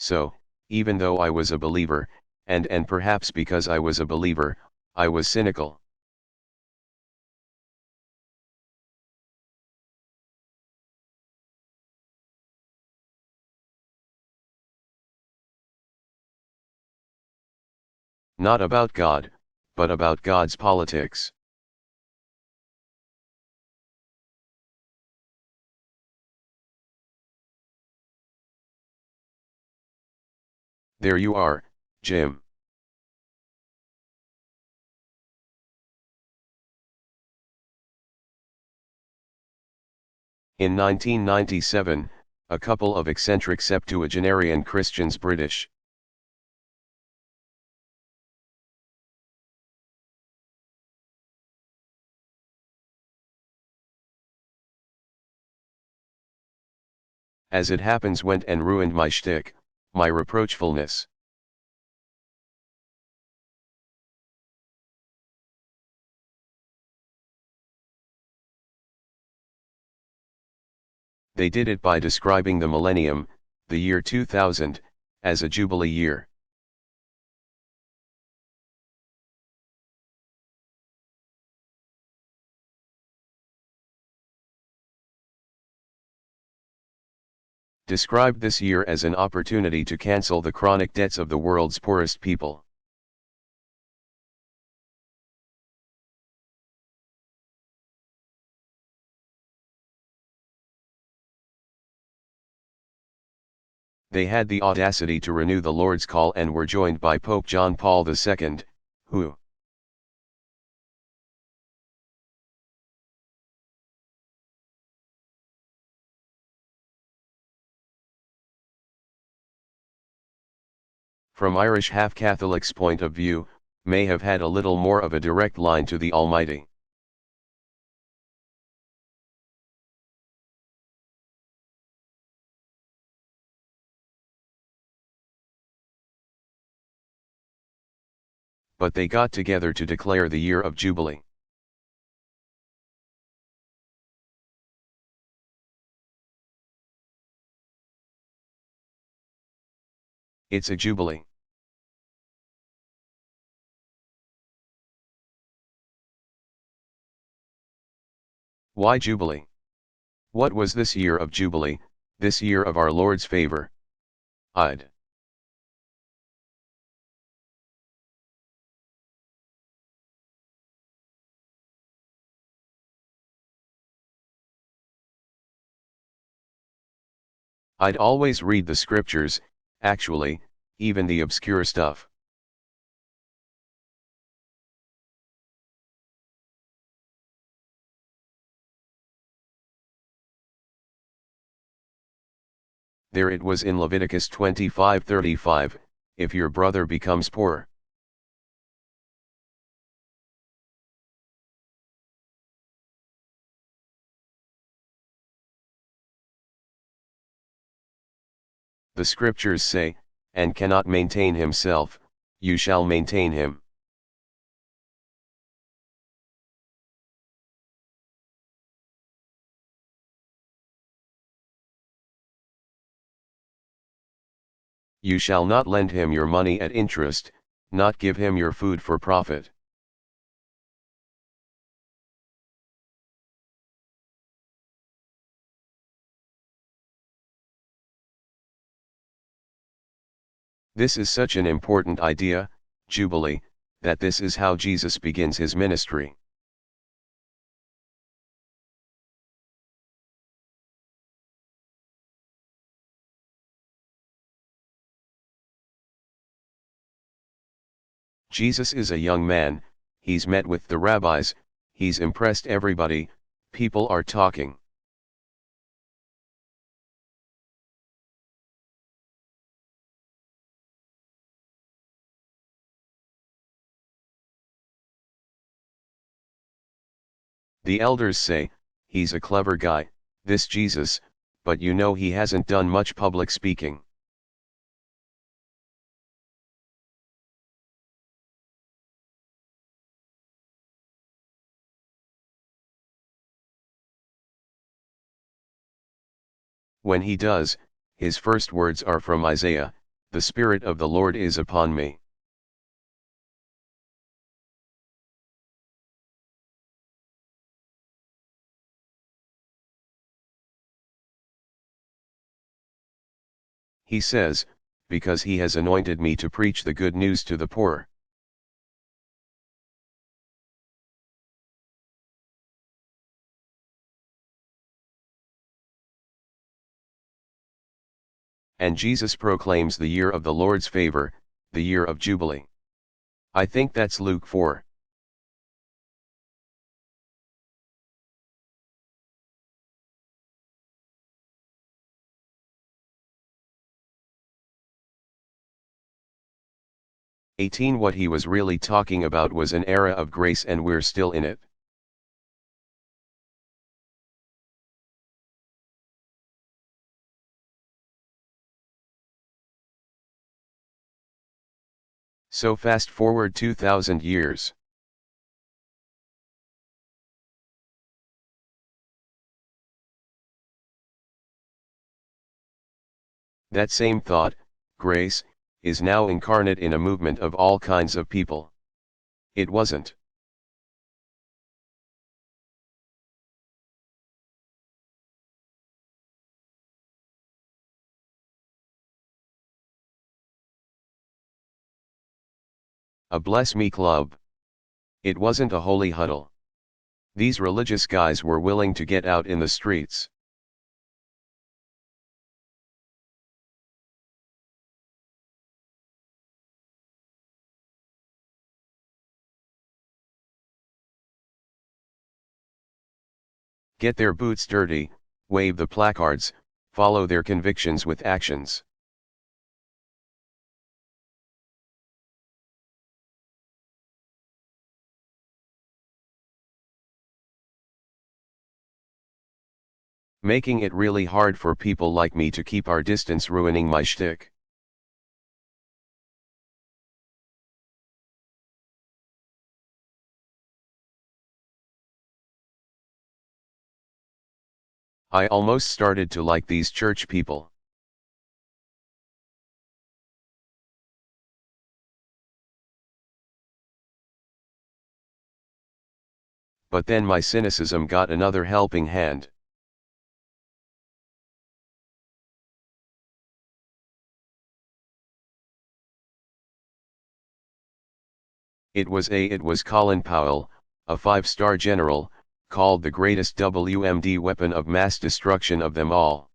So, even though I was a believer, and perhaps because I was a believer, I was cynical. Not about God, but about God's politics. There you are, Jim. In 1997, a couple of eccentric septuagenarian Christians British as it happens went and ruined my shtick, my reproachfulness. They did it by describing the millennium, the year 2000, as a jubilee year. Described this year as an opportunity to cancel the chronic debts of the world's poorest people. They had the audacity to renew the Lord's call and were joined by Pope John Paul II, who from Irish half-Catholics' point of view, may have had a little more of a direct line to the Almighty. But they got together to declare the year of Jubilee. It's a Jubilee. Why Jubilee? What was this year of Jubilee, this year of our Lord's favor? I'd always read the scriptures, actually, even the obscure stuff. There it was in Leviticus 25:35, if your brother becomes poor. The scriptures say, and cannot maintain himself, you shall maintain him. You shall not lend him your money at interest, not give him your food for profit. This is such an important idea, Jubilee, that this is how Jesus begins his ministry. Jesus is a young man, he's met with the rabbis, he's impressed everybody, people are talking. The elders say, he's a clever guy, this Jesus, but you know he hasn't done much public speaking. When he does, his first words are from Isaiah, the Spirit of the Lord is upon me. He says, because he has anointed me to preach the good news to the poor. And Jesus proclaims the year of the Lord's favor, the year of Jubilee. I think that's Luke 4. What he was really talking about was an era of grace, and we're still in it. So fast forward 2000 years. That same thought, grace, is now incarnate in a movement of all kinds of people. It wasn't. A bless me club. It wasn't a holy huddle. These religious guys were willing to get out in the streets. Get their boots dirty, wave the placards, follow their convictions with actions. Making it really hard for people like me to keep our distance, ruining my shtick. I almost started to like these church people. But then my cynicism got another helping hand. It was Colin Powell, a 5-star general, called the greatest WMD weapon of mass destruction of them all.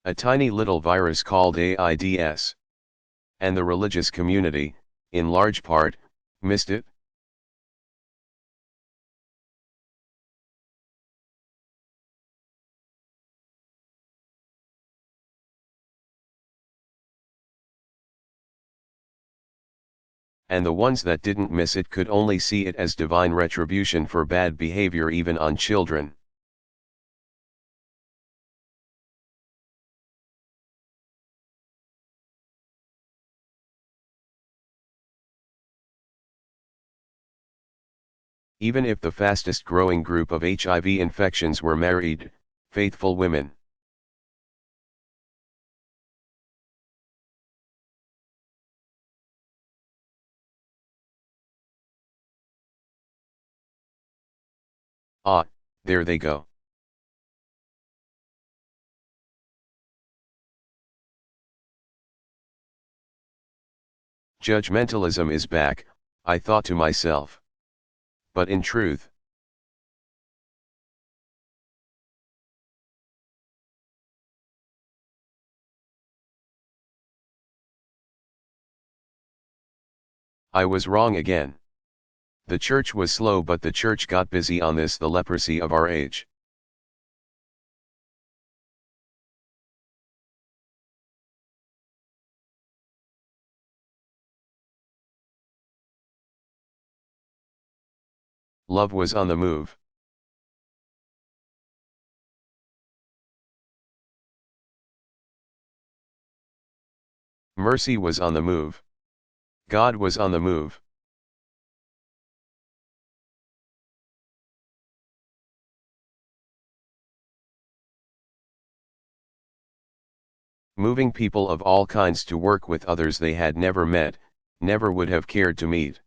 A tiny little virus called AIDS. And the religious community, in large part, missed it. And the ones that didn't miss it could only see it as divine retribution for bad behavior, even on children. Even if the fastest growing group of HIV infections were married, faithful women. Ah, there they go. Judgmentalism is back, I thought to myself. But in truth, I was wrong again. The church was slow, but the church got busy on this, the leprosy of our age. Love was on the move. Mercy was on the move. God was on the move. Moving people of all kinds to work with others they had never met, never would have cared to meet.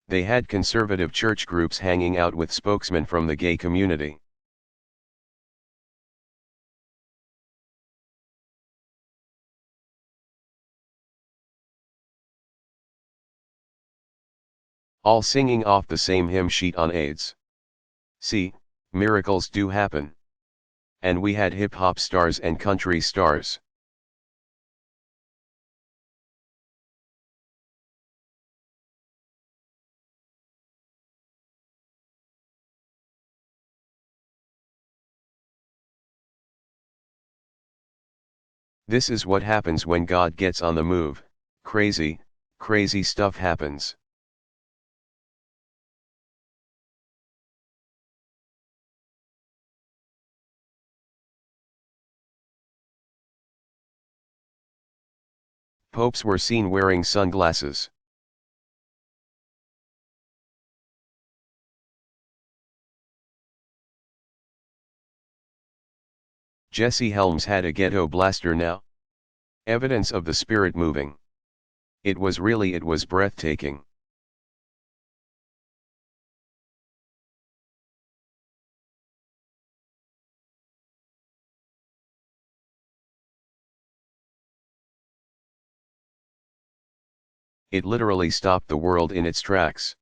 They had conservative church groups hanging out with spokesmen from the gay community. All singing off the same hymn sheet on AIDS. See, miracles do happen. And we had hip-hop stars and country stars. This is what happens when God gets on the move. Crazy, crazy stuff happens. Popes were seen wearing sunglasses. Jesse Helms had a ghetto blaster now. Evidence of the spirit moving. It was breathtaking. It literally stopped the world in its tracks.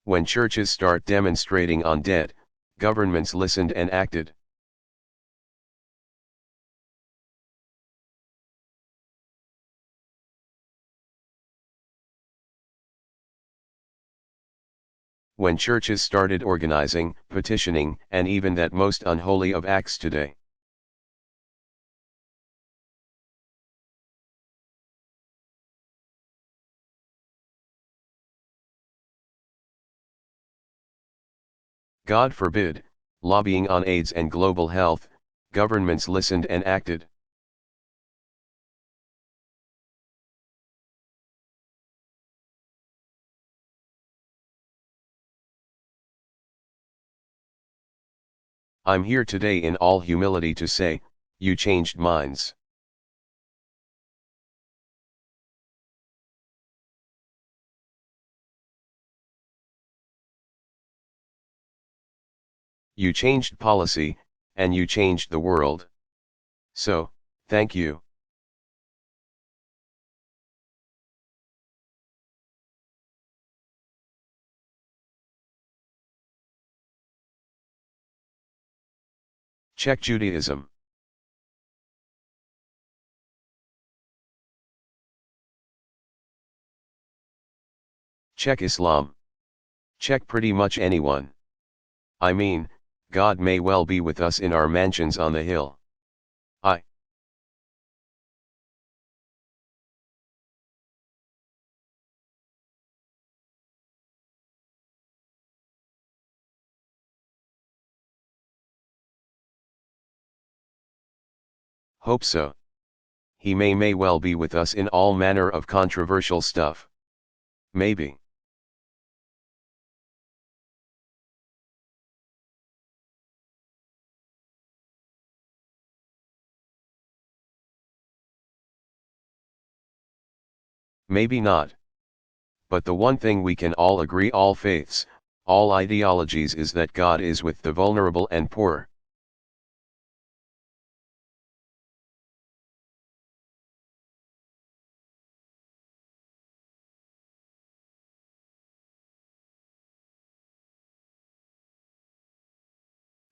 When churches start demonstrating on debt, governments listened and acted. When churches started organizing, petitioning, and even that most unholy of acts today. God forbid, lobbying on AIDS and global health, governments listened and acted. I'm here today in all humility to say, you changed minds. You changed policy, and you changed the world. So, thank you. Check Judaism. Check Islam. Check pretty much anyone. I mean, God may well be with us in our mansions on the hill. I hope so. He may well be with us in all manner of controversial stuff. Maybe. Maybe not. But the one thing we can all agree, all faiths, all ideologies, is that God is with the vulnerable and poor.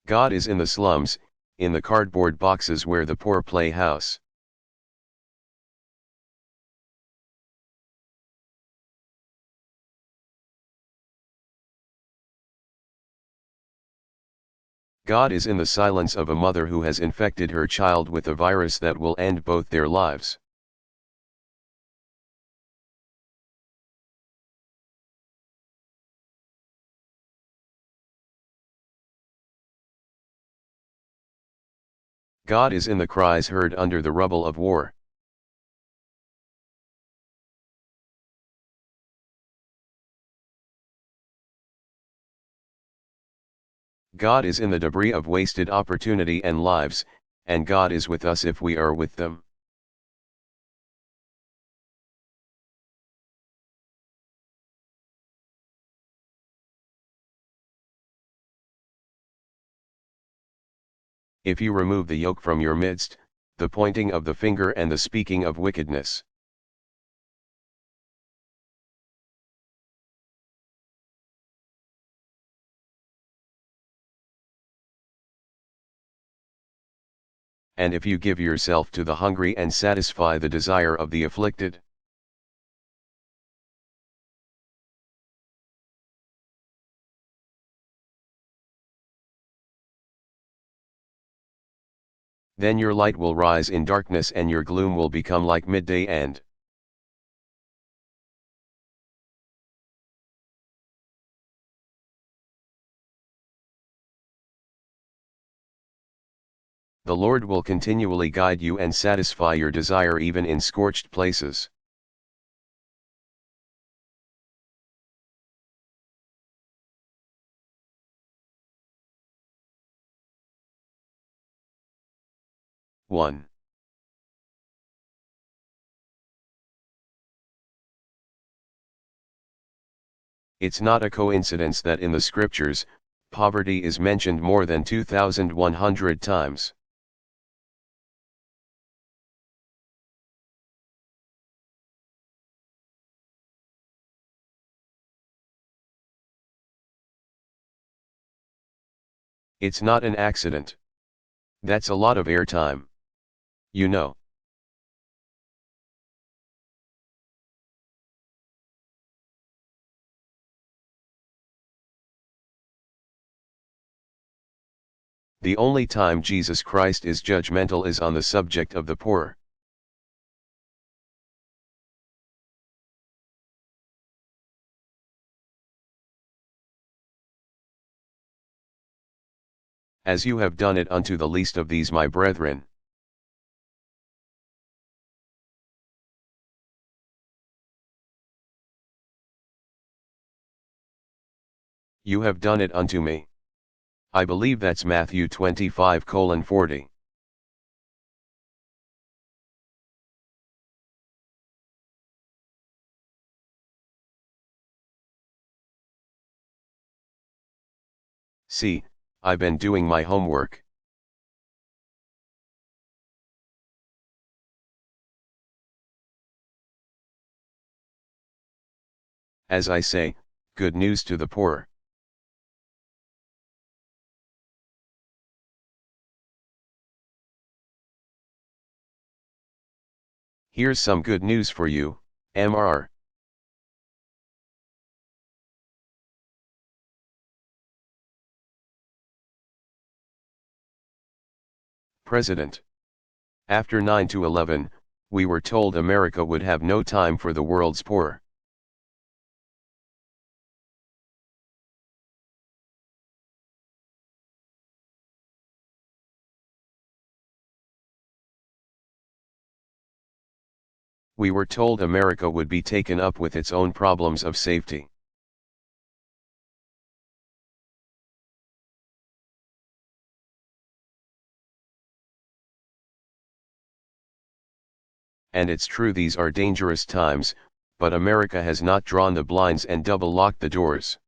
God is in the slums, in the cardboard boxes where the poor play house. God is in the silence of a mother who has infected her child with a virus that will end both their lives. God is in the cries heard under the rubble of war. God is in the debris of wasted opportunity and lives, and God is with us if we are with them. If you remove the yoke from your midst, the pointing of the finger and the speaking of wickedness. And if you give yourself to the hungry and satisfy the desire of the afflicted. Then your light will rise in darkness and your gloom will become like midday and the Lord will continually guide you and satisfy your desire even in scorched places. One. It's not a coincidence that in the scriptures, poverty is mentioned more than 2,100 times. It's not an accident. That's a lot of airtime. You know. The only time Jesus Christ is judgmental is on the subject of the poor. As you have done it unto the least of these my brethren. You have done it unto me. I believe that's Matthew 25:40. See, I've been doing my homework. As I say, good news to the poor. Here's some good news for you, Mr. President. After 9/11, we were told America would have no time for the world's poor. We were told America would be taken up with its own problems of safety. And it's true these are dangerous times, but America has not drawn the blinds and double-locked the doors.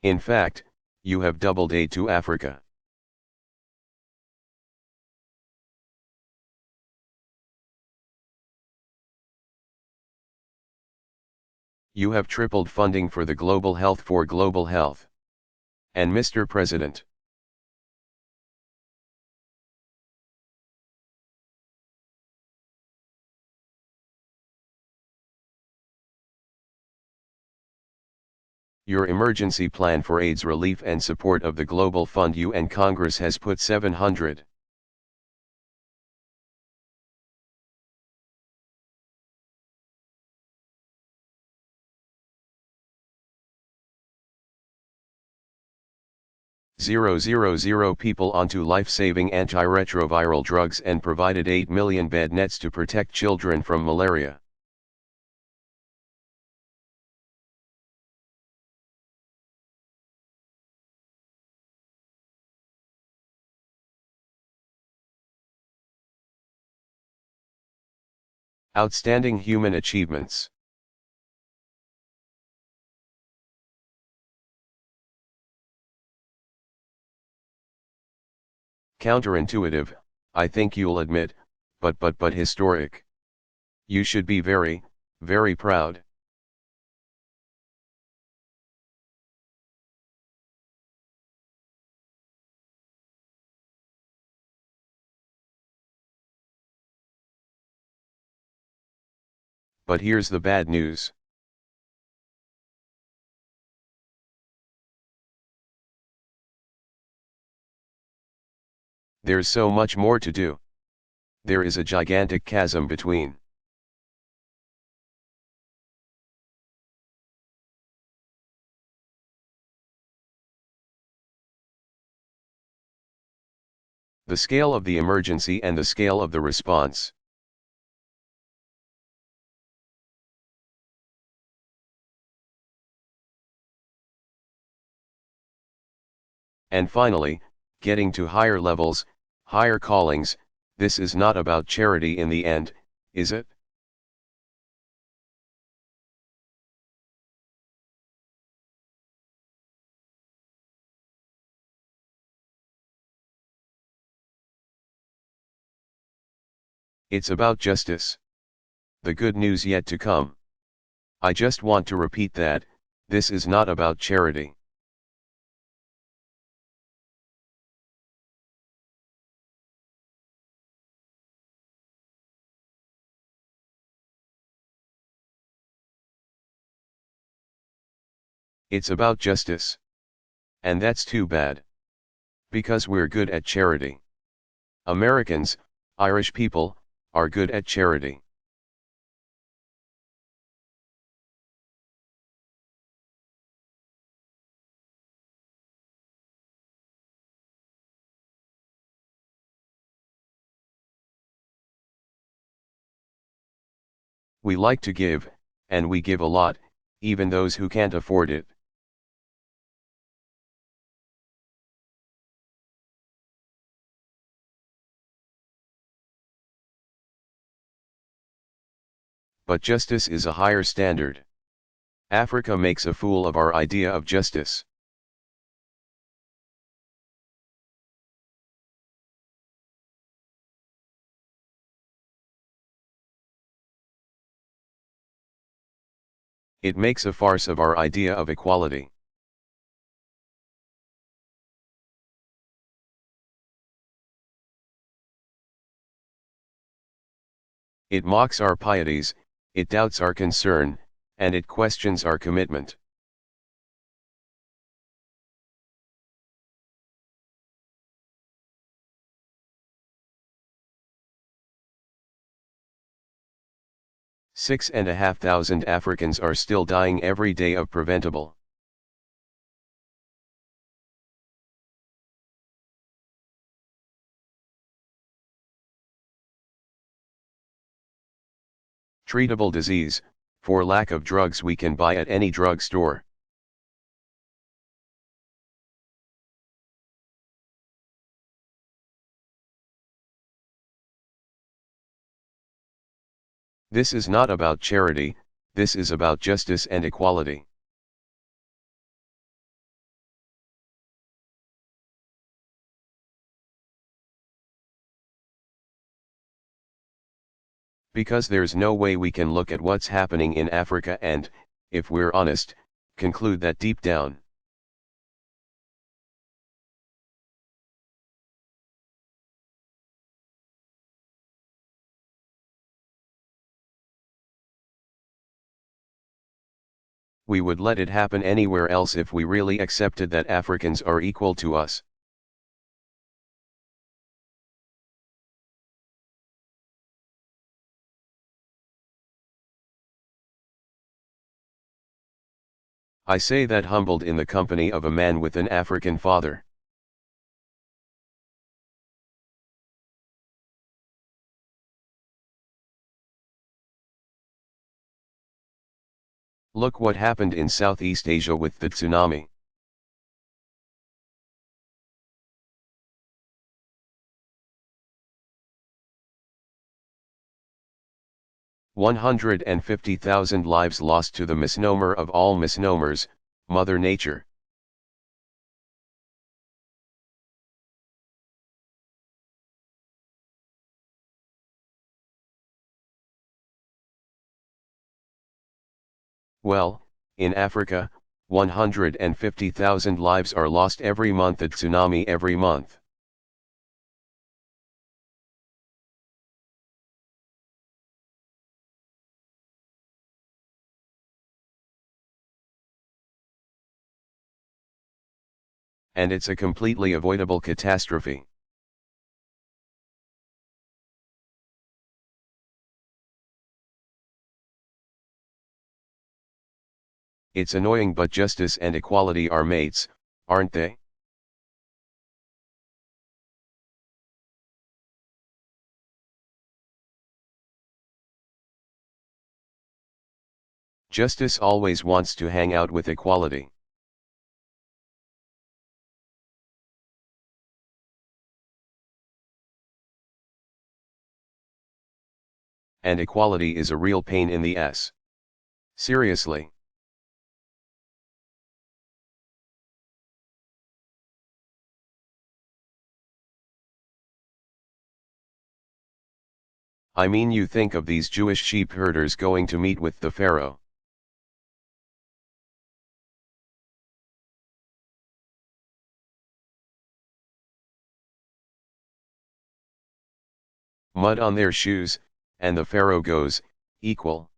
In fact, you have doubled aid to Africa. You have tripled funding for the global health for global health. And Mr. President, Your emergency plan for AIDS relief and support of the Global Fund UN Congress has put 700 000 people onto life-saving antiretroviral drugs and provided 8 million bed nets to protect children from malaria. Outstanding human achievements. Counterintuitive, I think you'll admit, but historic. You should be very, very proud. But here's the bad news. There's so much more to do. There is a gigantic chasm between. The scale of the emergency and the scale of the response. And finally, getting to higher levels, higher callings. This is not about charity in the end, is it? It's about justice. The good news yet to come. I just want to repeat that, this is not about charity. It's about justice. And that's too bad. Because we're good at charity. Americans, Irish people, are good at charity. We like to give, and we give a lot, even those who can't afford it. But justice is a higher standard. Africa makes a fool of our idea of justice. It makes a farce of our idea of equality. It mocks our pieties, it doubts our concern, and it questions our commitment. Six and a half thousand Africans are still dying every day of preventable. Treatable disease, for lack of drugs we can buy at any drug store. This is not about charity, this is about justice and equality. Because there's no way we can look at what's happening in Africa and, if we're honest, conclude that deep down, we would let it happen anywhere else if we really accepted that Africans are equal to us. I say that humbled in the company of a man with an African father. Look what happened in Southeast Asia with the tsunami. "150,000 lives lost to the misnomer of all misnomers, Mother Nature." Well, in Africa, 150,000 lives are lost every month at tsunami every month. And it's a completely avoidable catastrophe. It's annoying, but justice and equality are mates, aren't they? Justice always wants to hang out with equality. And equality is a real pain in the ass. Seriously. I mean, you think of these Jewish sheep herders going to meet with the Pharaoh. Mud on their shoes, and the Pharaoh goes, "Equal."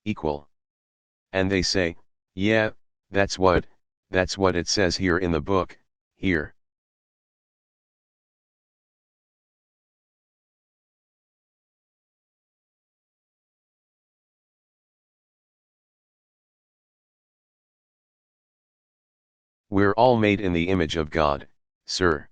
Equal. And they say, "Yeah, that's what it says here in the book, here." We're all made in the image of God, sir.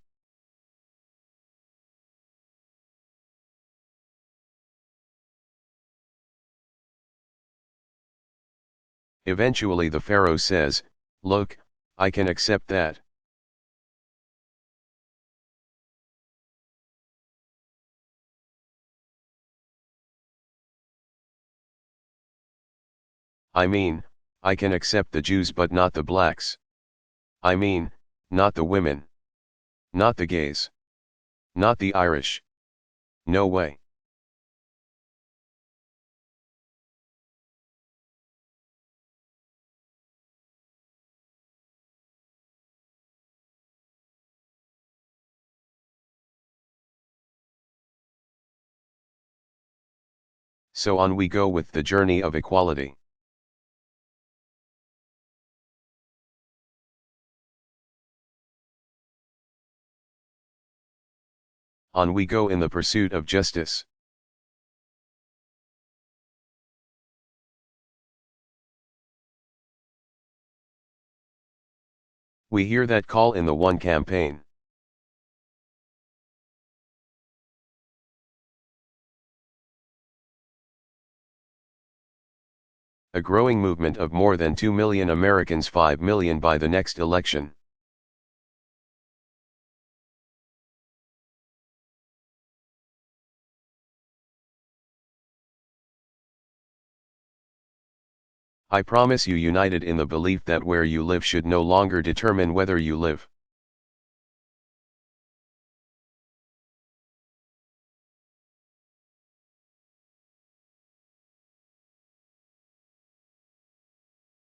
Eventually the Pharaoh says, "Look, I can accept that." I mean, I can accept the Jews but not the blacks. I mean, not the women. Not the gays. Not the Irish. No way. So on we go with the journey of equality. On we go in the pursuit of justice. We hear that call in the One campaign. A growing movement of more than 2 million Americans, 5 million by the next election. I promise you, united in the belief that where you live should no longer determine whether you live.